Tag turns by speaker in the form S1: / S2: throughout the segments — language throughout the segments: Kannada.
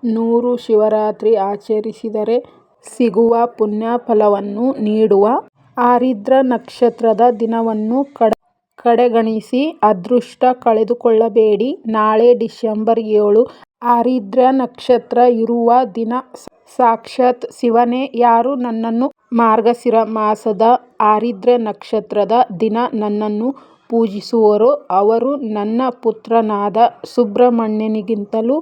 S1: 100 ಶಿವರಾತ್ರಿ ಆಚರಿಸಿದರೆ ಸಿಗುವ ಪುಣ್ಯ ಫಲವನ್ನು ನೀಡುವ ಆರಿದ್ರ ನಕ್ಷತ್ರದ ದಿನವನ್ನು ಕಡೆಗಣಿಸಿ ಅದೃಷ್ಟ ಕಳೆದುಕೊಳ್ಳಬೇಡಿ. ನಾಳೆ ಡಿಸೆಂಬರ್ 7 ಆರಿದ್ರ ನಕ್ಷತ್ರ ಇರುವ ದಿನ. ಸಾಕ್ಷಾತ್ ಶಿವನೇ ಯಾರು ನನ್ನನ್ನು ಮಾರ್ಗಶಿರ ಮಾಸದ ಆರಿದ್ರ ನಕ್ಷತ್ರದ ದಿನ ನನ್ನನ್ನು ಪೂಜಿಸುವರೋ ಅವರು ನನ್ನ ಪುತ್ರನಾದ ಸುಬ್ರಹ್ಮಣ್ಯನಿಗಿಂತಲೂ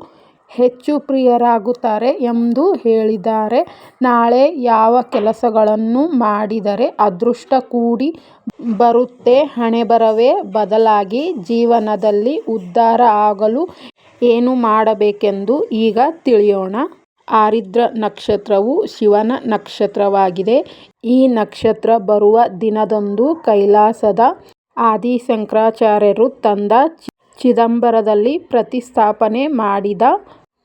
S1: ಹೆಚ್ಚು ಪ್ರಿಯರಾಗುತ್ತಾರೆ ಎಂದು ಹೇಳಿದ್ದಾರೆ. ನಾಳೆ ಯಾವ ಕೆಲಸಗಳನ್ನು ಮಾಡಿದರೆ ಅದೃಷ್ಟ ಕೂಡಿ ಬರುತ್ತೆ, ಹಣೆಬರಹವೇ ಬದಲಾಗಿ ಜೀವನದಲ್ಲಿ ಉದ್ಧಾರ ಆಗಲು ಏನು ಮಾಡಬೇಕೆಂದು ಈಗ ತಿಳಿಯೋಣ. ಆರಿದ್ರ ನಕ್ಷತ್ರವು ಶಿವನ ನಕ್ಷತ್ರವಾಗಿದೆ. ಈ ನಕ್ಷತ್ರ ಬರುವ ದಿನದಂದು ಕೈಲಾಸದ ಆದಿಶಂಕರಾಚಾರ್ಯರು ತಂದ ಚಿದಂಬರದಲ್ಲಿ ಪ್ರತಿಷ್ಠಾಪನೆ ಮಾಡಿದ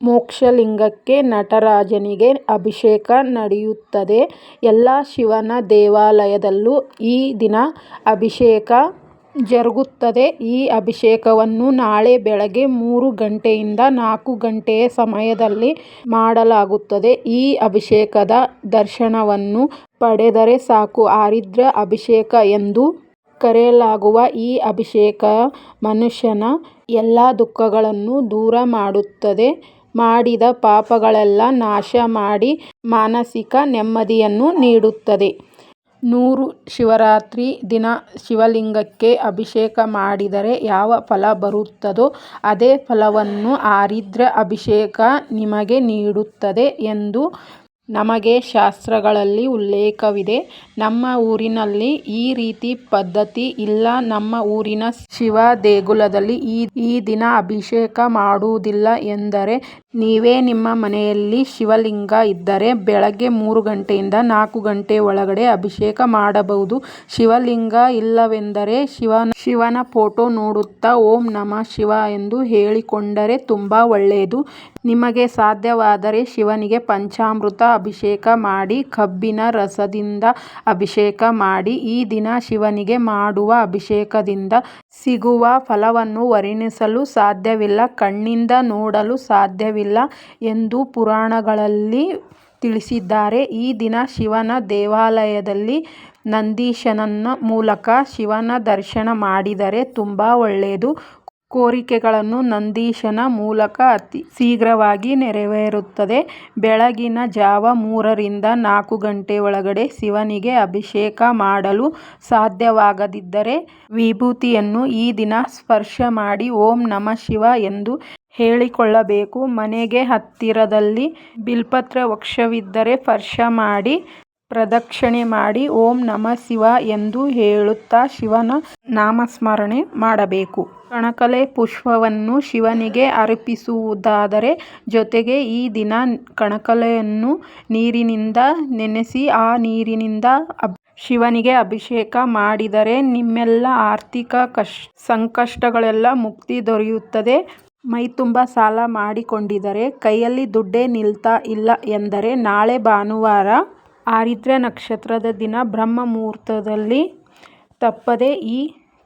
S1: ಮೋಕ್ಷಲಿಂಗಕ್ಕೆ ನಟರಾಜನಿಗೆ ಅಭಿಷೇಕ ನಡೆಯುತ್ತದೆ. ಎಲ್ಲ ಶಿವನ ದೇವಾಲಯದಲ್ಲೂ ಈ ದಿನ ಅಭಿಷೇಕ ಜರುಗುತ್ತದೆ. ಈ ಅಭಿಷೇಕವನ್ನು ನಾಳೆ ಬೆಳಗ್ಗೆ 3 ಗಂಟೆಯಿಂದ 4 ಗಂಟೆಯ ಸಮಯದಲ್ಲಿ ಮಾಡಲಾಗುತ್ತದೆ. ಈ ಅಭಿಷೇಕದ ದರ್ಶನವನ್ನು ಪಡೆದರೆ ಸಾಕು. ಆರಿದ್ರ ಅಭಿಷೇಕ ಎಂದು ಕರೆಯಲಾಗುವ ಈ ಅಭಿಷೇಕ ಮನುಷ್ಯನ ಎಲ್ಲ ದುಃಖಗಳನ್ನು ದೂರ ಮಾಡುತ್ತದೆ. ಮಾಡಿದ ಪಾಪಗಳೆಲ್ಲ ನಾಶ ಮಾಡಿ ಮಾನಸಿಕ ನೆಮ್ಮದಿಯನ್ನು ನೀಡುತ್ತದೆ. 100 ಶಿವರಾತ್ರಿ ದಿನ ಶಿವಲಿಂಗಕ್ಕೆ ಅಭಿಷೇಕ ಮಾಡಿದರೆ ಯಾವ ಫಲ ಬರುತ್ತದೋ ಅದೇ ಫಲವನ್ನು ಆರಿದ್ರ ಅಭಿಷೇಕ ನಿಮಗೆ ನೀಡುತ್ತದೆ ಎಂದು ನಮಗೆ ಶಾಸ್ತ್ರಗಳಲ್ಲಿ ಉಲ್ಲೇಖವಿದೆ. ನಮ್ಮ ಊರಿನಲ್ಲಿ ಈ ರೀತಿ ಪದ್ಧತಿ ಇಲ್ಲ. ನಮ್ಮ ಊರಿನ ಶಿವ ದೇಗುಲದಲ್ಲಿ ಈ ದಿನ ಅಭಿಷೇಕ ಮಾಡುವುದಿಲ್ಲ. ಎಂದರೆ ನೀವೇ ನಿಮ್ಮ ಮನೆಯಲ್ಲಿ ಶಿವಲಿಂಗ ಇದ್ದರೆ ಬೆಳಗ್ಗೆ 3 ಗಂಟೆಯಿಂದ 4 ಗಂಟೆ ಒಳಗಡೆ ಅಭಿಷೇಕ ಮಾಡಬಹುದು. ಶಿವಲಿಂಗ ಇಲ್ಲವೆಂದರೆ ಶಿವನ ಫೋಟೋ ನೋಡುತ್ತಾ ಓಂ ನಮಃ ಶಿವ ಎಂದು ಹೇಳಿಕೊಂಡರೆ ತುಂಬಾ ಒಳ್ಳೆಯದು. ನಿಮಗೆ ಸಾಧ್ಯವಾದರೆ ಶಿವನಿಗೆ ಪಂಚಾಮೃತ ಅಭಿಷೇಕ ಮಾಡಿ, ಕಬ್ಬಿನ ರಸದಿಂದ ಅಭಿಷೇಕ ಮಾಡಿ. ಈ ದಿನ ಶಿವನಿಗೆ ಮಾಡುವ ಅಭಿಷೇಕದಿಂದ ಸಿಗುವ ಫಲವನ್ನು ವರ್ಣಿಸಲು ಸಾಧ್ಯವಿಲ್ಲ, ಕಣ್ಣಿಂದ ನೋಡಲು ಸಾಧ್ಯವಿಲ್ಲ ಎಂದು ಪುರಾಣಗಳಲ್ಲಿ ತಿಳಿಸಿದ್ದಾರೆ. ಈ ದಿನ ಶಿವನ ದೇವಾಲಯದಲ್ಲಿ ನಂದೀಶನ ಮೂಲಕ ಶಿವನ ದರ್ಶನ ಮಾಡಿದರೆ ತುಂಬಾ ಒಳ್ಳೆಯದು. ಕೋರಿಕೆಗಳನ್ನು ನಂದೀಶನ ಮೂಲಕ ಅತಿ ಶೀಘ್ರವಾಗಿ ನೆರವೇರುತ್ತದೆ. ಬೆಳಗಿನ ಜಾವ 3 ರಿಂದ 4 ಗಂಟೆ ಒಳಗಡೆ ಶಿವನಿಗೆ ಅಭಿಷೇಕ ಮಾಡಲು ಸಾಧ್ಯವಾಗದಿದ್ದರೆ ವಿಭೂತಿಯನ್ನು ಈ ದಿನ ಸ್ಪರ್ಶ ಮಾಡಿ ಓಂ ನಮಃ ಶಿವ ಎಂದು ಹೇಳಿಕೊಳ್ಳಬೇಕು. ಮನೆಗೆ ಹತ್ತಿರದಲ್ಲಿ ಬಿಲ್ಪತ್ರ ವೃಕ್ಷವಿದ್ದರೆ ಸ್ಪರ್ಶ ಮಾಡಿ ಪ್ರದಕ್ಷಿಣೆ ಮಾಡಿ ಓಂ ನಮಃ ಶಿವ ಎಂದು ಹೇಳುತ್ತಾ ಶಿವನ ನಾಮಸ್ಮರಣೆ ಮಾಡಬೇಕು. ಕಣಕಲೆ ಪುಷ್ಪವನ್ನು ಶಿವನಿಗೆ ಅರ್ಪಿಸುವುದಾದರೆ ಜೊತೆಗೆ ಈ ದಿನ ಕಣಕಲೆಯನ್ನು ನೀರಿನಿಂದ ನೆನೆಸಿ ಆ ನೀರಿನಿಂದ ಶಿವನಿಗೆ ಅಭಿಷೇಕ ಮಾಡಿದರೆ ನಿಮ್ಮೆಲ್ಲ ಆರ್ಥಿಕ ಸಂಕಷ್ಟಗಳೆಲ್ಲ ಮುಕ್ತಿ ದೊರೆಯುತ್ತದೆ. ಮೈತುಂಬ ಸಾಲ ಮಾಡಿಕೊಂಡಿದ್ದರೆ ಕೈಯಲ್ಲಿ ದುಡ್ಡೇ ನಿಲ್ತಾ ಇಲ್ಲ ಎಂದರೆ ನಾಳೆ ಭಾನುವಾರ ಆರಿದ್ರ ನಕ್ಷತ್ರದ ದಿನ ಬ್ರಹ್ಮ ಮುಹೂರ್ತದಲ್ಲಿ ತಪ್ಪದೆ ಈ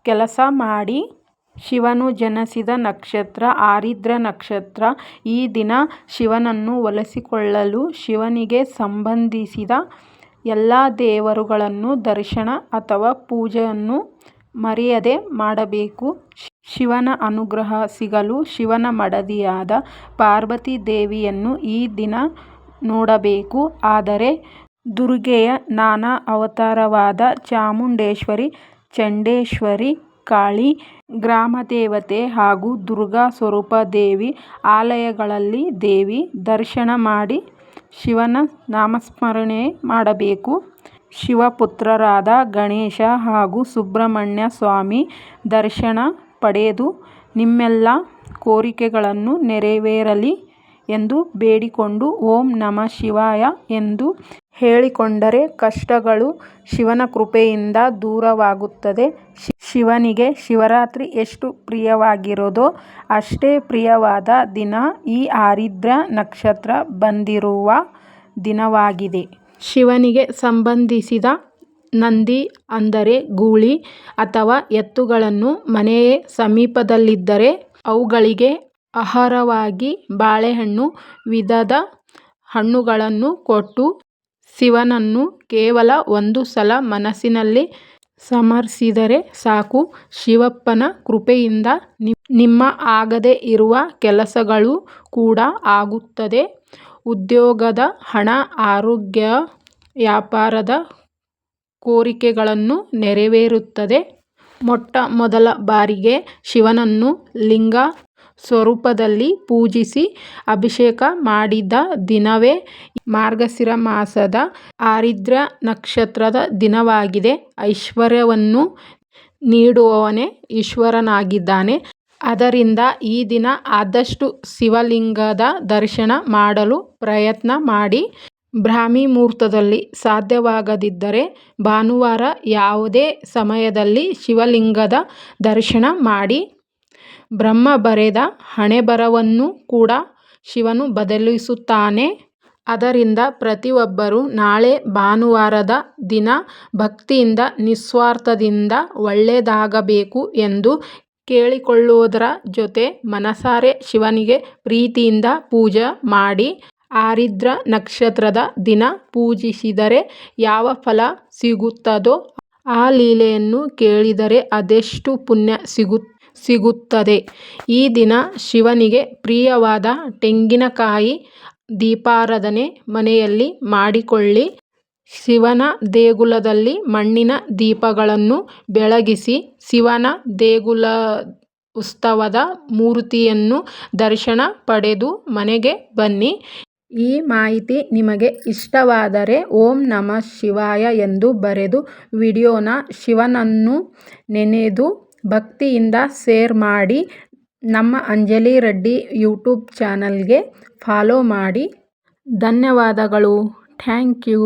S1: ಕೆಲಸ ಮಾಡಿ. ಶಿವನು ಜನಿಸಿದ ನಕ್ಷತ್ರ ಆರಿದ್ರ ನಕ್ಷತ್ರ. ಈ ದಿನ ಶಿವನನ್ನು ಒಲಿಸಿಕೊಳ್ಳಲು ಶಿವನಿಗೆ ಸಂಬಂಧಿಸಿದ ಎಲ್ಲ ದೇವರುಗಳನ್ನು ದರ್ಶನ ಅಥವಾ ಪೂಜೆಯನ್ನು ಮರೆಯದೆ ಮಾಡಬೇಕು. ಶಿವನ ಅನುಗ್ರಹ ಸಿಗಲು ಶಿವನ ಮಡದಿಯಾದ ಪಾರ್ವತಿ ದೇವಿಯನ್ನು ಈ ದಿನ ನೋಡಬೇಕು. ಆದರೆ ದುರ್ಗೆಯ ನಾನಾ ಅವತಾರವಾದ ಚಾಮುಂಡೇಶ್ವರಿ, ಚಂಡೇಶ್ವರಿ, ಕಾಳಿ, ಗ್ರಾಮದೇವತೆ ಹಾಗೂ ದುರ್ಗಾ ಸ್ವರೂಪ ದೇವಿ ಆಲಯಗಳಲ್ಲಿ ದೇವಿ ದರ್ಶನ ಮಾಡಿ ಶಿವನ ನಾಮಸ್ಮರಣೆ ಮಾಡಬೇಕು. ಶಿವಪುತ್ರರಾದ ಗಣೇಶ ಹಾಗೂ ಸುಬ್ರಹ್ಮಣ್ಯ ಸ್ವಾಮಿ ದರ್ಶನ ಪಡೆದು ನಿಮ್ಮೆಲ್ಲ ಕೋರಿಕೆಗಳನ್ನು ನೆರವೇರಲಿ ಎಂದು ಬೇಡಿಕೊಂಡು ಓಂ ನಮಃ ಶಿವಾಯ ಎಂದು ಹೇಳಿಕೊಂಡರೆ ಕಷ್ಟಗಳು ಶಿವನ ಕೃಪೆಯಿಂದ ದೂರವಾಗುತ್ತದೆ. ಶಿವನಿಗೆ ಶಿವರಾತ್ರಿ ಎಷ್ಟು ಪ್ರಿಯವಾಗಿರೋದೋ ಅಷ್ಟೇ ಪ್ರಿಯವಾದ ದಿನ ಈ ಆರಿದ್ರ ನಕ್ಷತ್ರ ಬಂದಿರುವ ದಿನವಾಗಿದೆ. ಶಿವನಿಗೆ ಸಂಬಂಧಿಸಿದ ನಂದಿ ಅಂದರೆ ಗೂಳಿ ಅಥವಾ ಎತ್ತುಗಳನ್ನು ಮನೆಯ ಸಮೀಪದಲ್ಲಿದ್ದರೆ ಅವುಗಳಿಗೆ ಆಹಾರವಾಗಿ ಬಾಳೆಹಣ್ಣು ವಿಧದ ಹಣ್ಣುಗಳನ್ನು ಕೊಟ್ಟು ಶಿವನನ್ನು ಕೇವಲ ಒಂದು ಸಲ ಮನಸ್ಸಿನಲ್ಲಿ ಸ್ಮರಿಸಿದರೆ ಸಾಕು. ಶಿವಪ್ಪನ ಕೃಪೆಯಿಂದ ನಿಮ್ಮ ಆಗದೇ ಇರುವ ಕೆಲಸಗಳು ಕೂಡ ಆಗುತ್ತದೆ. ಉದ್ಯೋಗದ, ಹಣ, ಆರೋಗ್ಯ, ವ್ಯಾಪಾರದ ಕೋರಿಕೆಗಳನ್ನು ನೆರವೇರುತ್ತದೆ. ಮೊಟ್ಟ ಮೊದಲ ಬಾರಿಗೆ ಶಿವನನ್ನು ಲಿಂಗ ಸ್ವರೂಪದಲ್ಲಿ ಪೂಜಿಸಿ ಅಭಿಷೇಕ ಮಾಡಿದ ದಿನವೇ ಮಾರ್ಗಶಿರ ಮಾಸದ ಆರಿದ್ರ ನಕ್ಷತ್ರದ ದಿನವಾಗಿದೆ. ಐಶ್ವರ್ಯವನ್ನು ನೀಡುವವನೇ ಈಶ್ವರನಾಗಿದ್ದಾನೆ. ಆದ್ದರಿಂದ ಈ ದಿನ ಆದಷ್ಟು ಶಿವಲಿಂಗದ ದರ್ಶನ ಮಾಡಲು ಪ್ರಯತ್ನ ಮಾಡಿ. ಬ್ರಾಹ್ಮಿ ಮುಹೂರ್ತದಲ್ಲಿ ಸಾಧ್ಯವಾಗದಿದ್ದರೆ ಭಾನುವಾರ ಯಾವುದೇ ಸಮಯದಲ್ಲಿ ಶಿವಲಿಂಗದ ದರ್ಶನ ಮಾಡಿ. ಬ್ರಹ್ಮ ಬರೆದ ಹಣೆಬರಹವನ್ನು ಕೂಡ ಶಿವನು ಬದಲಿಸುತ್ತಾನೆ. ಆದ್ದರಿಂದ ಪ್ರತಿಯೊಬ್ಬರೂ ನಾಳೆ ಭಾನುವಾರದ ದಿನ ಭಕ್ತಿಯಿಂದ ನಿಸ್ವಾರ್ಥದಿಂದ ಒಳ್ಳೆಯದಾಗಬೇಕು ಎಂದು ಕೇಳಿಕೊಳ್ಳುವುದರ ಜೊತೆ ಮನಸಾರೆ ಶಿವನಿಗೆ ಪ್ರೀತಿಯಿಂದ ಪೂಜೆ ಮಾಡಿ. ಆರಿದ್ರ ನಕ್ಷತ್ರದ ದಿನ ಪೂಜಿಸಿದರೆ ಯಾವ ಫಲ ಸಿಗುತ್ತದೋ ಆ ಲೀಲೆಯನ್ನು ಕೇಳಿದರೆ ಅದೆಷ್ಟು ಪುಣ್ಯ ಸಿಗುತ್ತದೆ. ಈ ದಿನ ಶಿವನಿಗೆ ಪ್ರಿಯವಾದ ತೆಂಗಿನಕಾಯಿ ದೀಪಾರಾಧನೆ ಮನೆಯಲ್ಲಿ ಮಾಡಿಕೊಳ್ಳಿ. ಶಿವನ ದೇಗುಲದಲ್ಲಿ ಮಣ್ಣಿನ ದೀಪಗಳನ್ನು ಬೆಳಗಿಸಿ ಶಿವನ ದೇಗುಲ ಉತ್ಸವದ ಮೂರ್ತಿಯನ್ನು ದರ್ಶನ ಪಡೆದು ಮನೆಗೆ ಬನ್ನಿ. ಈ ಮಾಹಿತಿ ನಿಮಗೆ ಇಷ್ಟವಾದರೆ ಓಂ ನಮಃ ಶಿವಾಯ ಎಂದು ಬರೆದು ವಿಡಿಯೋನ ಶಿವನನ್ನು ನೆನೆದು ಭಕ್ತಿಯಿಂದ ಶೇರ್ ಮಾಡಿ. ನಮ್ಮ ಅಂಜಲಿ ರೆಡ್ಡಿ ಯೂಟ್ಯೂಬ್ ಚಾನಲ್ಗೆ ಫಾಲೋ ಮಾಡಿ. ಧನ್ಯವಾದಗಳು. Thank you.